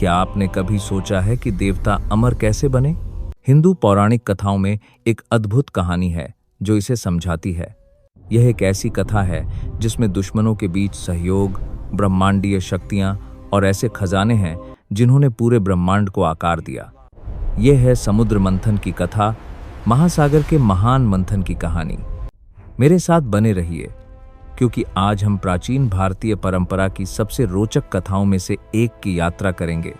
क्या आपने कभी सोचा है कि देवता अमर कैसे बने? हिंदू पौराणिक कथाओं में एक अद्भुत कहानी है जो इसे समझाती है। यह एक ऐसी कथा है जिसमें दुश्मनों के बीच सहयोग, ब्रह्मांडीय शक्तियां और ऐसे खजाने हैं जिन्होंने पूरे ब्रह्मांड को आकार दिया। यह है समुद्र मंथन की कथा, महासागर के महान मंथन की कहानी। मेरे साथ बने रहिए, क्योंकि आज हम प्राचीन भारतीय परंपरा की सबसे रोचक कथाओं में से एक की यात्रा करेंगे।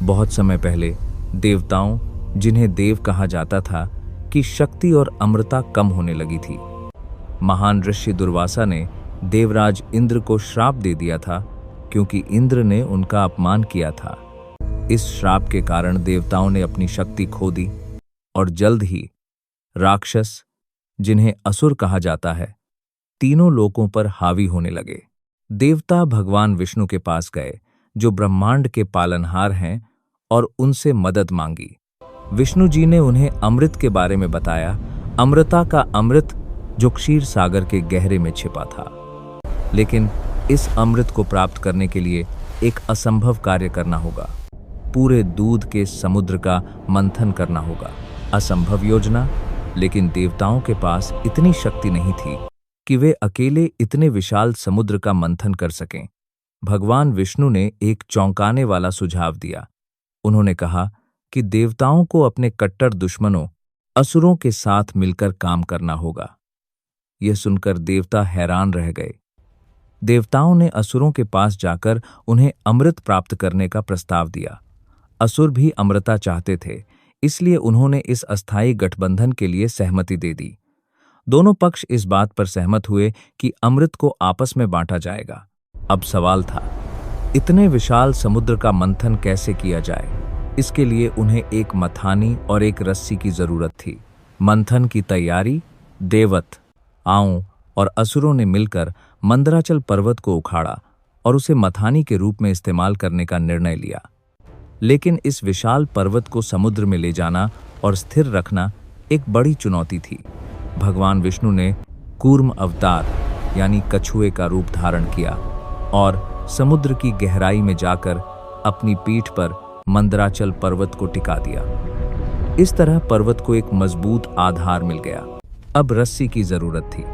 बहुत समय पहले देवताओं, जिन्हें देव कहा जाता था, की शक्ति और अमरता कम होने लगी थी। महान ऋषि दुर्वासा ने देवराज इंद्र को श्राप दे दिया था, क्योंकि इंद्र ने उनका अपमान किया था। इस श्राप के कारण देवताओं ने अपनी शक्ति खो दी और जल्द ही राक्षस, जिन्हें असुर कहा जाता है, तीनों लोकों पर हावी होने लगे। देवता भगवान विष्णु के पास गए, जो ब्रह्मांड के पालनहार हैं, और उनसे मदद मांगी। विष्णु जी ने उन्हें अमृत के बारे में बताया, अमृता का अमृत जो क्षीर सागर के गहरे में छिपा था। लेकिन इस अमृत को प्राप्त करने के लिए एक असंभव कार्य करना होगा। पूरे दूध के समुद्र का मंथन करना होगा। असंभव योजना, लेकिन देवताओं के पास इतनी शक्ति नहीं थी कि वे अकेले इतने विशाल समुद्र का मंथन कर सकें। भगवान विष्णु ने एक चौंकाने वाला सुझाव दिया। उन्होंने कहा कि देवताओं को अपने कट्टर दुश्मनों असुरों के साथ मिलकर काम करना होगा। यह सुनकर देवता हैरान रह गए। देवताओं ने असुरों के पास जाकर उन्हें अमृत प्राप्त करने का प्रस्ताव दिया। असुर भी अमृता चाहते थे, इसलिए उन्होंने इस अस्थायी गठबंधन के लिए सहमति दे दी। दोनों पक्ष इस बात पर सहमत हुए कि अमृत को आपस में बांटा जाएगा। अब सवाल था, इतने विशाल समुद्र का मंथन कैसे किया जाए? इसके लिए उन्हें एक मथानी और एक रस्सी की जरूरत थी। मंथन की तैयारी देवत, आओं और असुरों ने मिलकर मंदराचल पर्वत को उखाड़ा और उसे मथानी के रूप में इस्तेमाल करने का निर्णय लिया। लेकिन इस विशाल पर्वत को समुद्र में ले जाना और स्थिर रखना एक बड़ी चुनौती थी। भगवान विष्णु ने कूर्म अवतार यानी कछुए का रूप धारण किया और समुद्र की गहराई में जाकर अपनी पीठ पर मंदराचल पर्वत को टिका दिया। इस तरह पर्वत को एक मजबूत आधार मिल गया। अब रस्सी की जरूरत थी।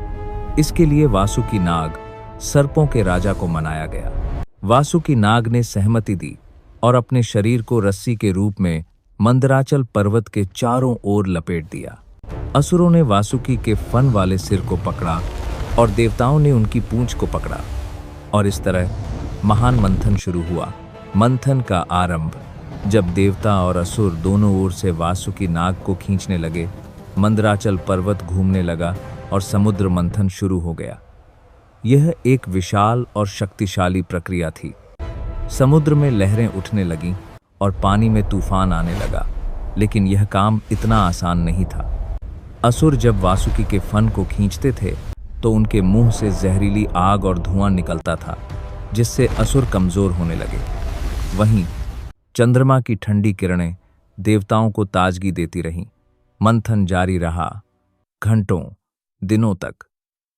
इसके लिए वासुकी नाग, सर्पों के राजा को मनाया गया। वासुकी नाग ने सहमति दी और अपने शरीर को रस्सी के रूप में मंदराचल पर्वत के चारों ओर लपेट दिया। असुरों ने वासुकी के फन वाले सिर को पकड़ा और देवताओं ने उनकी पूंछ को पकड़ा, और इस तरह महान मंथन शुरू हुआ। मंथन का आरंभ जब देवता और असुर दोनों ओर से वासुकी नाग को खींचने लगे, मंदराचल पर्वत घूमने लगा और समुद्र मंथन शुरू हो गया। यह एक विशाल और शक्तिशाली प्रक्रिया थी। समुद्र में लहरें उठने लगीं और पानी में तूफान आने लगा, लेकिन यह काम इतना आसान नहीं था। असुर जब वासुकी के फन को खींचते थे तो उनके मुंह से जहरीली आग और धुआं निकलता था, जिससे असुर कमजोर होने लगे। वहीं चंद्रमा की ठंडी किरणें देवताओं को ताजगी देती रहीं। मंथन जारी रहा घंटों, दिनों तक,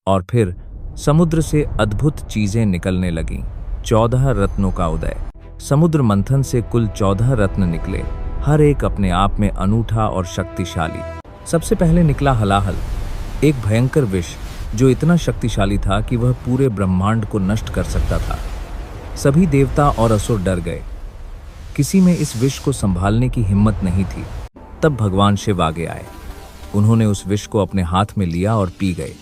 और फिर समुद्र से अद्भुत चीजें निकलने लगीं। 14 रत्नों का उदय। समुद्र मंथन से कुल 14 रत्न निकले, हर एक अपने आप में अनूठा और शक्तिशाली। सबसे पहले निकला हलाहल, एक भयंकर विष जो इतना शक्तिशाली था कि वह पूरे ब्रह्मांड को नष्ट कर सकता था। सभी देवता और असुर डर गए। किसी में इस विष को संभालने की हिम्मत नहीं थी। तब भगवान शिव आगे आए। उन्होंने उस विष को अपने हाथ में लिया और पी गए।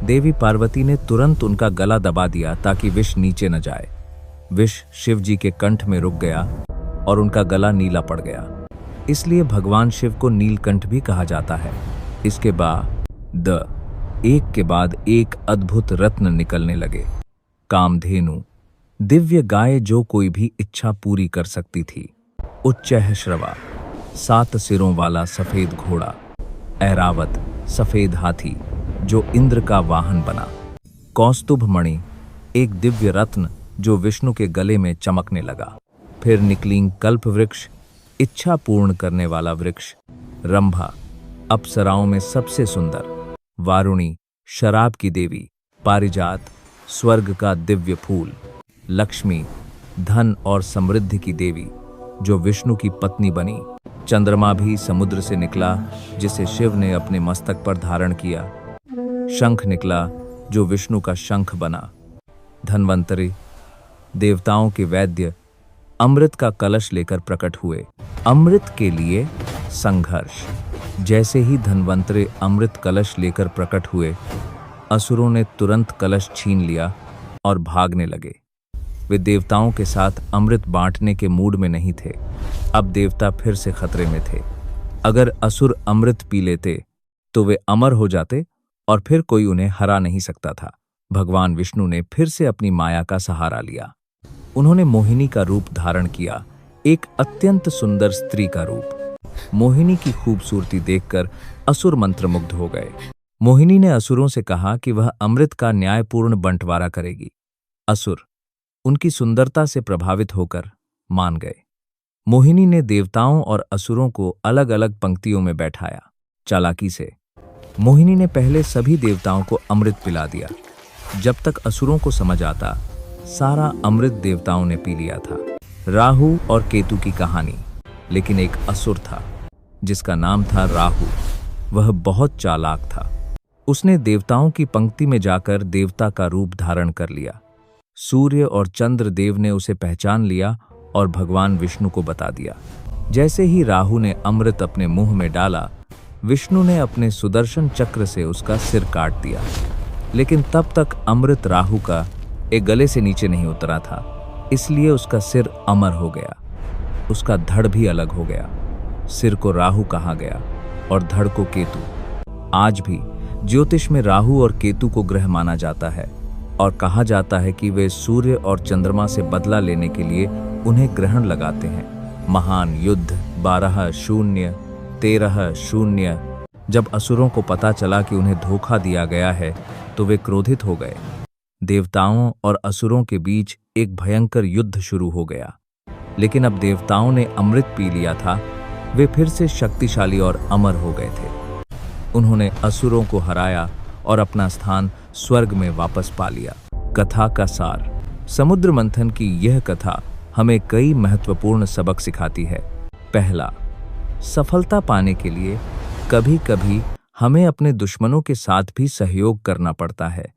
देवी पार्वती ने तुरंत उनका गला दबा दिया ताकि विष नीचे न जाए। विष शिव जी के कंठ में रुक गया और उनका गला नीला पड़ गया। इसलिए भगवान शिव को नीलकंठ भी कहा जाता है। इसके बाद एक के बाद एक अद्भुत रत्न निकलने लगे। कामधेनु, दिव्य गाय जो कोई भी इच्छा पूरी कर सकती थी। उच्चैःश्रवा, 7 सिरों वाला सफेद घोड़ा। ऐरावत, सफेद हाथी जो इंद्र का वाहन बना। कौस्तुभ मणि, एक दिव्य रत्न जो विष्णु के गले में चमकने लगा। फिर निकली कल्प वृक्ष, इच्छा पूर्ण करने वाला वृक्ष। रंभा, अप्सराओं में सबसे सुंदर। वारुणी, शराब की देवी। पारिजात, स्वर्ग का दिव्य फूल। लक्ष्मी, धन और समृद्धि की देवी। जो विष्णु की पत्नी बनी। चंद्रमा भी समुद्र से निकला, जिसे शिव ने अपने मस्तक पर धारण किया। शंख निकला, जो विष्णु का शंख बना। धन्वंतरि, देवताओं के वैद्य, अमृत का कलश लेकर प्रकट हुए। अमृत के लिए संघर्ष। जैसे ही धन्वंतरि अमृत कलश लेकर प्रकट हुए, असुरों ने तुरंत कलश छीन लिया और भागने लगे। वे देवताओं के साथ अमृत बांटने के मूड में नहीं थे। अब देवता फिर से खतरे में थे। अगर असुर अमृत पी लेते तो वे अमर हो जाते और फिर कोई उन्हें हरा नहीं सकता था। भगवान विष्णु ने फिर से अपनी माया का सहारा लिया। उन्होंने मोहिनी का रूप धारण किया, एक अत्यंत सुंदर स्त्री का रूप। मोहिनी की खूबसूरती देखकर असुर मंत्रमुग्ध हो गए। मोहिनी ने असुरों से कहा कि वह अमृत का न्यायपूर्ण बंटवारा करेगी। असुर उनकी सुंदरता से प्रभावित होकर मान गए। मोहिनी ने देवताओं और असुरों को अलग अलग पंक्तियों में बैठाया। चालाकी से मोहिनी ने पहले सभी देवताओं को अमृत पिला दिया। जब तक असुरों को समझ आता, सारा अमृत देवताओं ने पी लिया था। राहु और केतु की कहानी। लेकिन एक असुर था जिसका नाम था राहु। वह बहुत चालाक था। उसने देवताओं की पंक्ति में जाकर देवता का रूप धारण कर लिया। सूर्य और चंद्र देव ने उसे पहचान लिया और भगवान विष्णु को बता दिया। जैसे ही राहु ने अमृत अपने मुंह में डाला, विष्णु ने अपने सुदर्शन चक्र से उसका सिर काट दिया। लेकिन तब तक अमृत राहु का एक गले से नीचे नहीं उतरा था, इसलिए उसका सिर अमर हो गया। उसका धड़ भी अलग हो गया। सिर को राहु कहा गया और धड़ को केतु। आज भी ज्योतिष में राहु और केतु को ग्रह माना जाता है और कहा जाता है कि वे सूर्य और चंद्रमा से बदला लेने के लिए उन्हें ग्रहण लगाते हैं। महान युद्ध 12-0-13-0। जब असुरों को पता चला कि उन्हें धोखा दिया गया है तो वे क्रोधित हो गए। देवताओं और असुरों के बीच एक भयंकर युद्ध शुरू हो गया। लेकिन अब देवताओं ने अमृत पी लिया था। वे फिर से शक्तिशाली और अमर हो गए थे। उन्होंने असुरों को हराया और अपना स्थान स्वर्ग में वापस पा लिया। कथा का सार। समुद्र मंथन की यह कथा हमें कई महत्वपूर्ण सबक सिखाती है। पहला, सफलता पाने के लिए कभी कभी हमें अपने दुश्मनों के साथ भी सहयोग करना पड़ता है।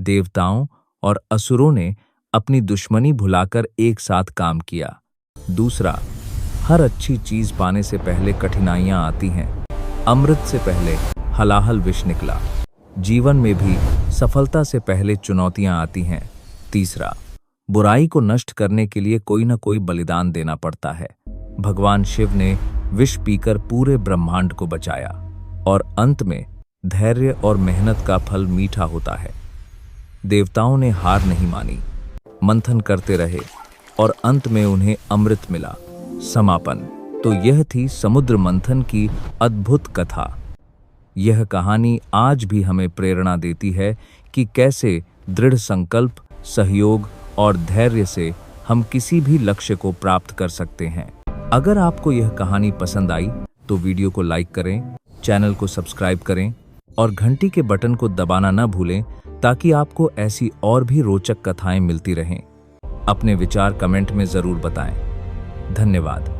देवताओं और असुरों ने अपनी दुश्मनी भुलाकर एक साथ काम किया। दूसरा, हर अच्छी चीज पाने से पहले कठिनाइयां आती हैं। अमृत से पहले हलाहल विष निकला। जीवन में भी सफलता से पहले चुनौतियां आती हैं। तीसरा, बुराई को नष्ट करने के लिए कोई ना कोई बलिदान देना पड़ता है। भगवान शिव ने विष पीकर पूरे ब्रह्मांड को बचाया और अंत में धैर्य और मेहनत का फल मीठा होता है। देवताओं ने हार नहीं मानी, मंथन करते रहे और अंत में उन्हें अमृत मिला। समापन। तो यह थी समुद्र मंथन की अद्भुत कथा। यह कहानी आज भी हमें प्रेरणा देती है कि कैसे दृढ़ संकल्प, सहयोग और धैर्य से हम किसी भी लक्ष्य को प्राप्त कर सकते हैं। अगर आपको यह कहानी पसंद आई तो वीडियो को लाइक करें, चैनल को सब्सक्राइब करें और घंटी के बटन को दबाना न भूलें ताकि आपको ऐसी और भी रोचक कथाएं मिलती रहें। अपने विचार कमेंट में जरूर बताएं। धन्यवाद।